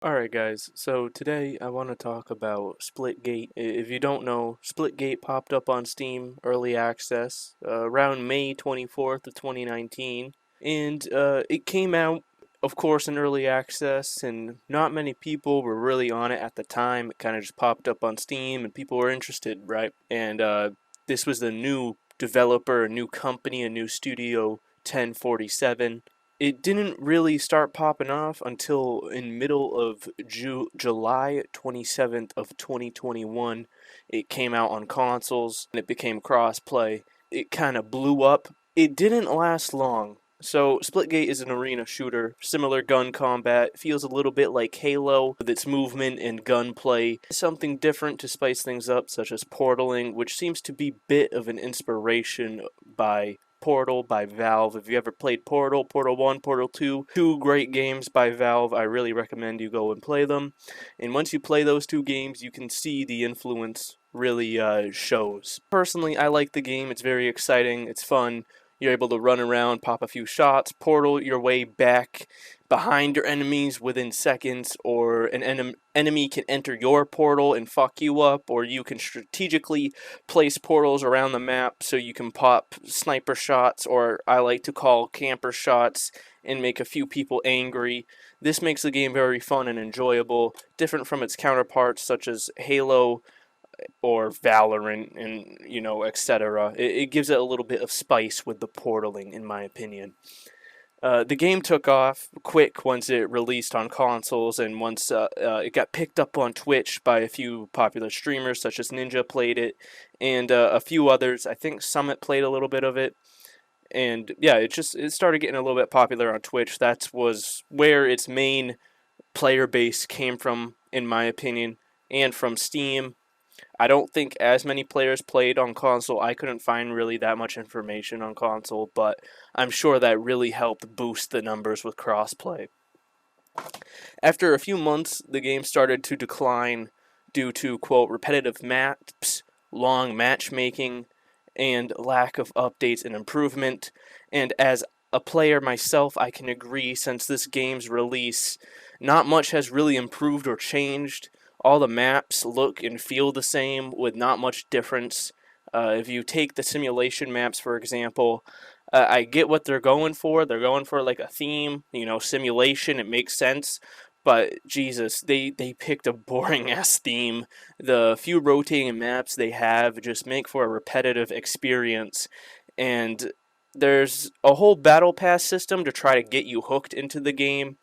Alright guys, so today I want to talk about Splitgate. If you don't know, Splitgate popped up on Steam Early Access around May 24th of 2019. And it came out, of course, in Early Access, and not many people were really on it at the time. It kind of just popped up on Steam and people were interested, right? And this was the new developer, a new company, a new studio, 1047. It didn't really start popping off until in middle of July 27th of 2021. It came out on consoles and it became crossplay. It kind of blew up. It didn't last long. So Splitgate is an arena shooter, similar gun combat, feels a little bit like Halo with its movement and gunplay. Something different to spice things up, such as portaling, which seems to be a bit of an inspiration by Portal by Valve. If you ever played Portal, Portal 1, Portal 2, two great games by Valve. I really recommend you go and play them. And once you play those two games, you can see the influence really shows. Personally, I like the game. It's very exciting. It's fun. You're able to run around, pop a few shots, portal your way back behind your enemies within seconds, or an enemy can enter your portal and fuck you up, or you can strategically place portals around the map so you can pop sniper shots, or I like to call camper shots, and make a few people angry. This makes the game very fun and enjoyable, different from its counterparts such as Halo or Valorant and etc. It gives it a little bit of spice with the portaling, in my opinion. The game took off quick once it released on consoles, and once it got picked up on Twitch by a few popular streamers, such as Ninja played it, and a few others. I think Summit played a little bit of it, and yeah, it started getting a little bit popular on Twitch. That was where its main player base came from, in my opinion, and from Steam. I don't think as many players played on console. I couldn't find really that much information on console, but I'm sure that really helped boost the numbers with crossplay. After a few months, the game started to decline due to, quote, repetitive maps, long matchmaking, and lack of updates and improvement. And as a player myself, I can agree, since this game's release, not much has really improved or changed. All the maps look and feel the same with not much difference. If you take the simulation maps, for example, I get what they're going for. They're going for like a theme, simulation. It makes sense. But Jesus, they picked a boring ass theme. The few rotating maps they have just make for a repetitive experience. And there's a whole battle pass system to try to get you hooked into the game,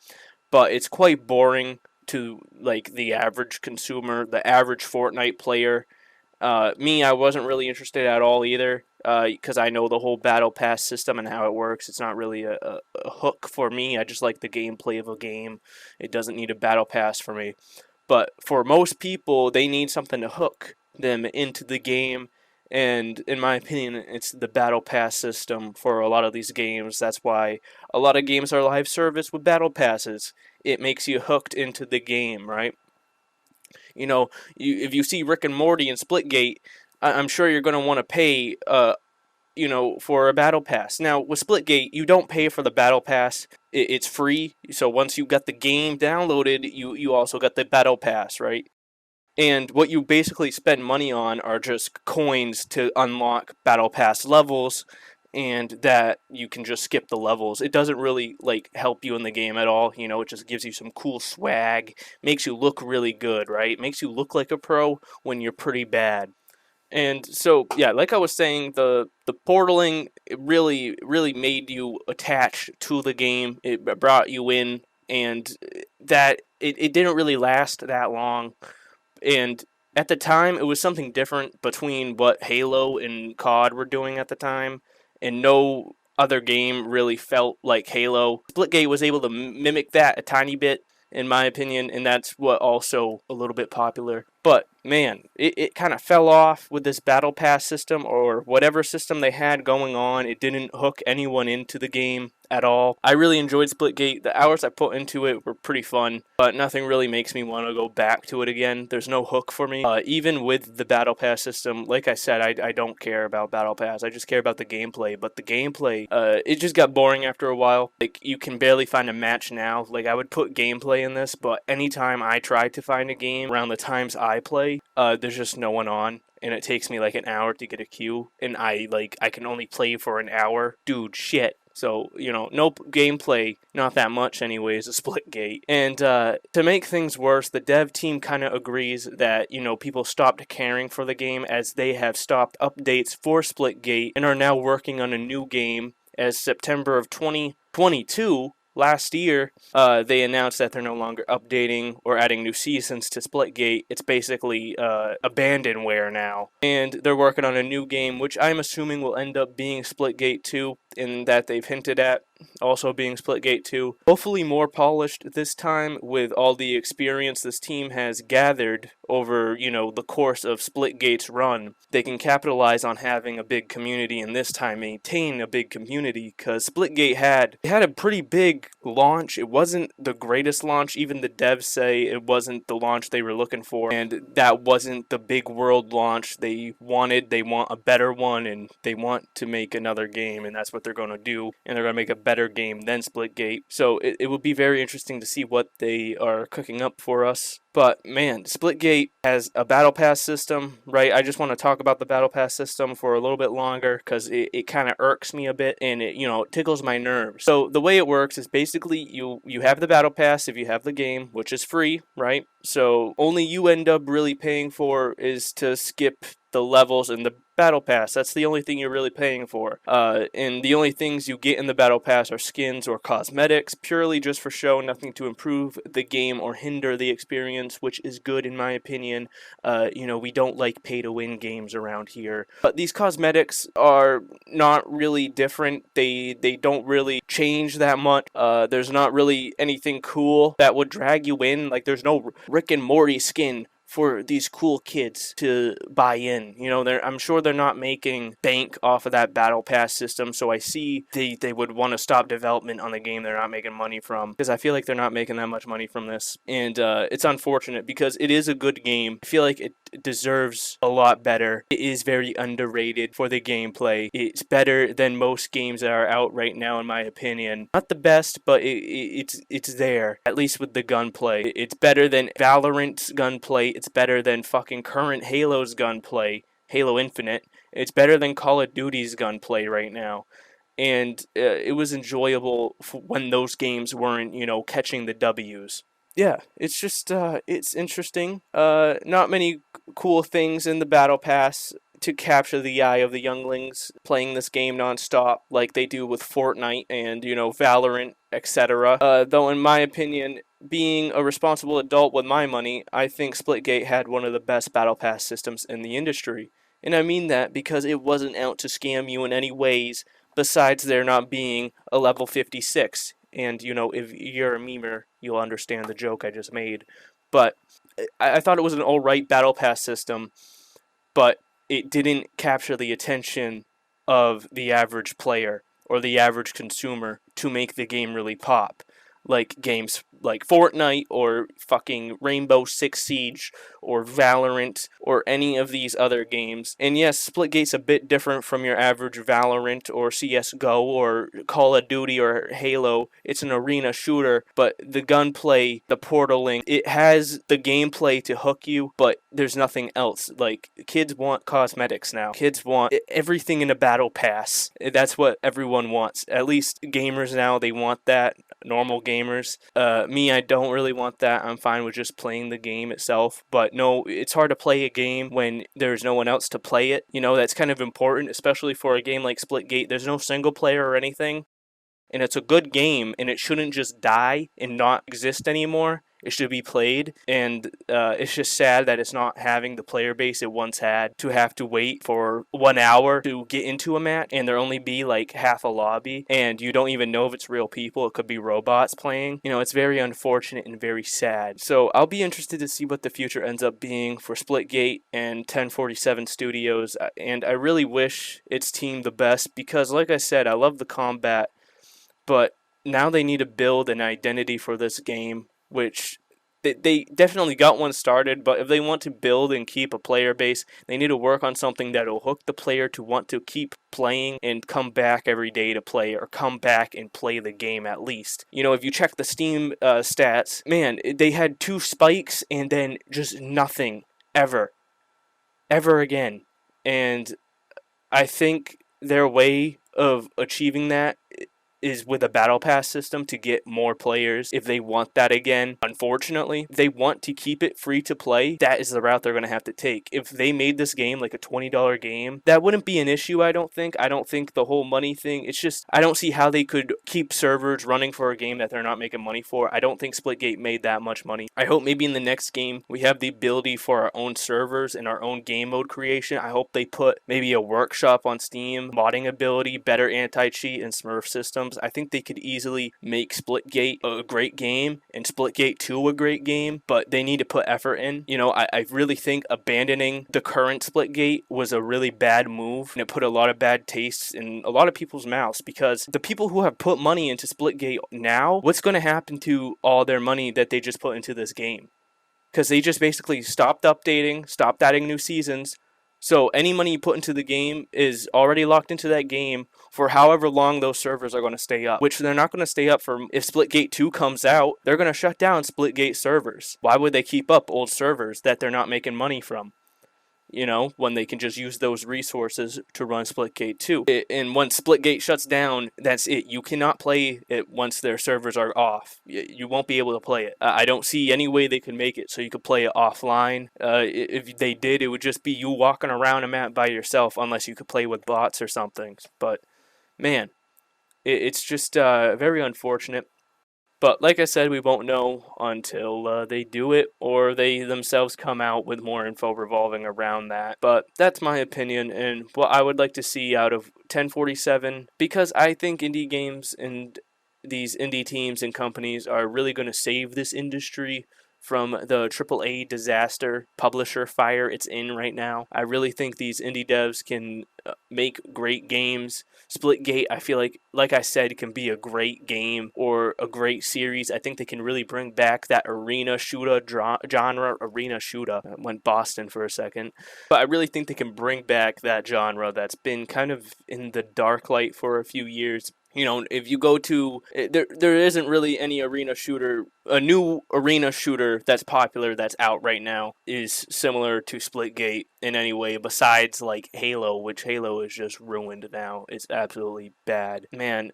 but it's quite boring to like the average consumer, the average Fortnite player. Me, I wasn't really interested at all either, because I know the whole battle pass system and how it works. It's not really a hook for me. I just like the gameplay of a game. It doesn't need a battle pass for me. But for most people, they need something to hook them into the game. And in my opinion, it's the battle pass system for a lot of these games. That's why a lot of games are live service with battle passes. It makes you hooked into the game, right? If you see Rick and Morty and Splitgate, I'm sure you're going to want to pay, for a battle pass. Now, with Splitgate, you don't pay for the battle pass. It's free. So once you got the game downloaded, you also got the battle pass, right? And what you basically spend money on are just coins to unlock battle pass levels, and that you can just skip the levels. It doesn't really like help you in the game at all. It just gives you some cool swag, makes you look really good, right? Makes you look like a pro when you're pretty bad. And so, yeah, like I was saying, the portaling, it really made you attached to the game. It brought you in, and that it didn't really last that long. And at the time, it was something different between what Halo and COD were doing at the time, and no other game really felt like Halo. Splitgate was able to mimic that a tiny bit, in my opinion, and that's what also a little bit popular. But man, it kind of fell off with this battle pass system or whatever system they had going on. It didn't hook anyone into the game at all. I really enjoyed Splitgate. The hours I put into it were pretty fun, but nothing really makes me want to go back to it again. There's no hook for me. Even with the battle pass system, like I said, I don't care about battle pass. I just care about the gameplay. But the gameplay, it just got boring after a while. Like, you can barely find a match now. Like, I would put gameplay in this, but anytime I try to find a game around the times I play, there's just no one on, and it takes me like an hour to get a queue, and I can only play for an hour. Dude, shit. So, no gameplay, not that much anyways, a Splitgate. And to make things worse, the dev team kind of agrees that, people stopped caring for the game as they have stopped updates for Splitgate and are now working on a new game. As September of 2022, last year, they announced that they're no longer updating or adding new seasons to Splitgate. It's basically abandonware now. And they're working on a new game, which I'm assuming will end up being Splitgate 2, in that they've hinted at also being Splitgate 2. Hopefully more polished this time with all the experience this team has gathered over, the course of Splitgate's run. They can capitalize on having a big community and this time maintain a big community, because Splitgate had a pretty big launch. It wasn't the greatest launch. Even the devs say it wasn't the launch they were looking for, and that wasn't the big world launch they wanted. They want a better one, and they want to make another game, and that's what they're going to do, and they're going to make a better game than Splitgate. So it will be very interesting to see what they are cooking up for us. But man, Splitgate has a battle pass system, right? I just want to talk about the battle pass system for a little bit longer because it kind of irks me a bit, and it tickles my nerves. So the way it works is basically you have the battle pass if you have the game, which is free, right? So only you end up really paying for is to skip the levels in the battle pass. That's the only thing you're really paying for. And the only things you get in the battle pass are skins or cosmetics, purely just for show, nothing to improve the game or hinder the experience, which is good in my opinion. We don't like pay-to-win games around here. But these cosmetics are not really different. They don't really change that much. There's not really anything cool that would drag you in. Like, there's no Rick and Morty skin for these cool kids to buy in. I'm sure they're not making bank off of that battle pass system, so I see they would want to stop development on the game they're not making money from, because I feel like they're not making that much money from this, and it's unfortunate because it is a good game. I feel like it deserves a lot better. It is very underrated for the gameplay. It's better than most games that are out right now, in my opinion. Not the best, but it's there, at least with the gunplay. It's better than Valorant's gunplay. It's better than fucking current Halo's gunplay, Halo Infinite. It's better than Call of Duty's gunplay right now. And it was enjoyable when those games weren't, catching the W's. Yeah, it's just, it's interesting. Not many cool things in the Battle Pass to capture the eye of the younglings playing this game nonstop like they do with Fortnite and, Valorant, etc. Though in my opinion, being a responsible adult with my money, I think Splitgate had one of the best Battle Pass systems in the industry. And I mean that because it wasn't out to scam you in any ways, besides there not being a level 56. And, if you're a memer, you'll understand the joke I just made. But I thought it was an alright Battle Pass system, but it didn't capture the attention of the average player or the average consumer to make the game really pop. Like games like Fortnite or fucking Rainbow Six Siege or Valorant or any of these other games. And yes, Splitgate's a bit different from your average Valorant or CSGO or Call of Duty or Halo. It's an arena shooter, but the gunplay, the portaling, it has the gameplay to hook you, but there's nothing else. Like, kids want cosmetics now. Kids want everything in a battle pass. That's what everyone wants. At least gamers now, they want that. Normal gamers. Me, I don't really want that. I'm fine with just playing the game itself. But no, it's hard to play a game when there's no one else to play it. That's kind of important, especially for a game like Splitgate. There's no single player or anything. And it's a good game, and it shouldn't just die and not exist anymore. it should be played, and it's just sad that it's not having the player base it once had, to have to wait for 1 hour to get into a match, and there only be like half a lobby, and you don't even know if it's real people. It could be robots playing. It's very unfortunate and very sad. So I'll be interested to see what the future ends up being for Splitgate and 1047 Studios, and I really wish its team the best because, like I said, I love the combat, but now they need to build an identity for this game, which they definitely got one started, but if they want to build and keep a player base, they need to work on something that will hook the player to want to keep playing and come back every day to play, or come back and play the game at least. If you check the Steam stats, man, they had 2 spikes and then just nothing ever again. And I think their way of achieving that is with a battle pass system to get more players if they want that again. Unfortunately, if they want to keep it free to play, that is the route they're going to have to take. If they made this game like a $20 game, that wouldn't be an issue, I don't think. I don't think the whole money thing, it's just, I don't see how they could keep servers running for a game that they're not making money for. I don't think Splitgate made that much money. I hope maybe in the next game we have the ability for our own servers and our own game mode creation. I hope they put maybe a workshop on Steam, modding ability, better anti-cheat, and Smurf systems. I think they could easily make Splitgate a great game and Splitgate 2 a great game, but they need to put effort in. I really think abandoning the current Splitgate was a really bad move, and it put a lot of bad tastes in a lot of people's mouths, because the people who have put money into Splitgate now, what's going to happen to all their money that they just put into this game? Because they just basically stopped updating, stopped adding new seasons. So any money you put into the game is already locked into that game for however long those servers are going to stay up, which they're not going to stay up for. If Splitgate 2 comes out, they're going to shut down Splitgate servers. Why would they keep up old servers that they're not making money from? When they can just use those resources to run Splitgate 2. And when Splitgate shuts down, that's it. You cannot play it once their servers are off. You won't be able to play it. I don't see any way they can make it so you could play it offline. If they did, it would just be you walking around a map by yourself, unless you could play with bots or something. But, man, it's just very unfortunate. But like I said, we won't know until they do it, or they themselves come out with more info revolving around that. But that's my opinion and what I would like to see out of 1047, because I think indie games and these indie teams and companies are really going to save this industry from the AAA disaster publisher fire it's in right now. I really think these indie devs can make great games. Splitgate, I feel like I said, can be a great game or a great series. I think they can really bring back that arena shooter genre. Arena shooter. I went Boston for a second. But I really think they can bring back that genre that's been kind of in the dark light for a few years. If you go to, there isn't really any arena shooter, a new arena shooter that's popular that's out right now is similar to Splitgate in any way, besides like Halo, which Halo is just ruined now. It's absolutely bad. Man,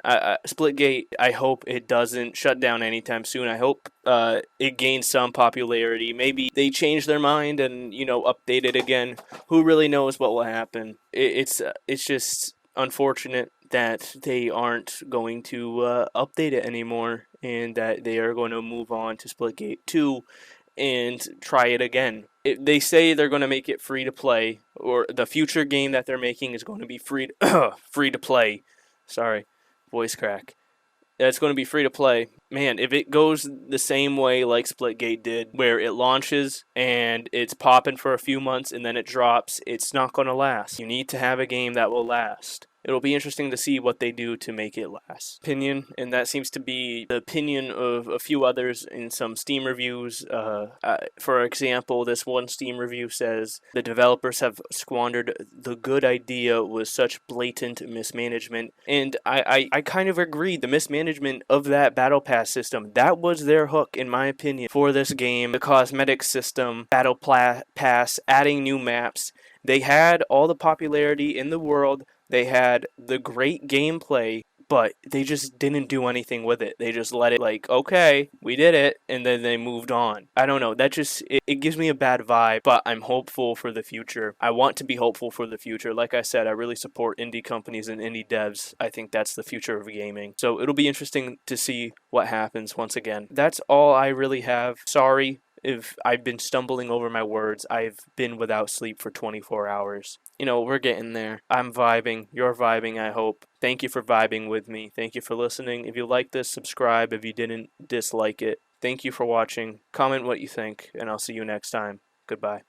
Splitgate, I hope it doesn't shut down anytime soon. I hope it gains some popularity. Maybe they change their mind and, update it again. Who really knows what will happen? It's just unfortunate that they aren't going to update it anymore, and that they are going to move on to Splitgate 2 and try it again. They say they're going to make it free to play, or the future game that they're making is going to be free to play. Sorry, voice crack. It's going to be free to play. Man, if it goes the same way like Splitgate did, where it launches and it's popping for a few months and then it drops, it's not going to last. You need to have a game that will last. It'll be interesting to see what they do to make it last. Opinion, and that seems to be the opinion of a few others in some Steam reviews. For example, this one Steam review says, the developers have squandered the good idea with such blatant mismanagement. And I kind of agree. The mismanagement of that Battle Pass system, that was their hook, in my opinion, for this game. The cosmetic system, Battle Pass, adding new maps. They had all the popularity in the world. They had the great gameplay, but they just didn't do anything with it. They just let it, like, okay, we did it, and then they moved on. I don't know. That just, it gives me a bad vibe, but I'm hopeful for the future. I want to be hopeful for the future. Like I said, I really support indie companies and indie devs. I think that's the future of gaming. So it'll be interesting to see what happens once again. That's all I really have. Sorry if I've been stumbling over my words. I've been without sleep for 24 hours. We're getting there. I'm vibing. You're vibing, I hope. Thank you for vibing with me. Thank you for listening. If you like this, subscribe. If you didn't, dislike it. Thank you for watching. Comment what you think, and I'll see you next time. Goodbye.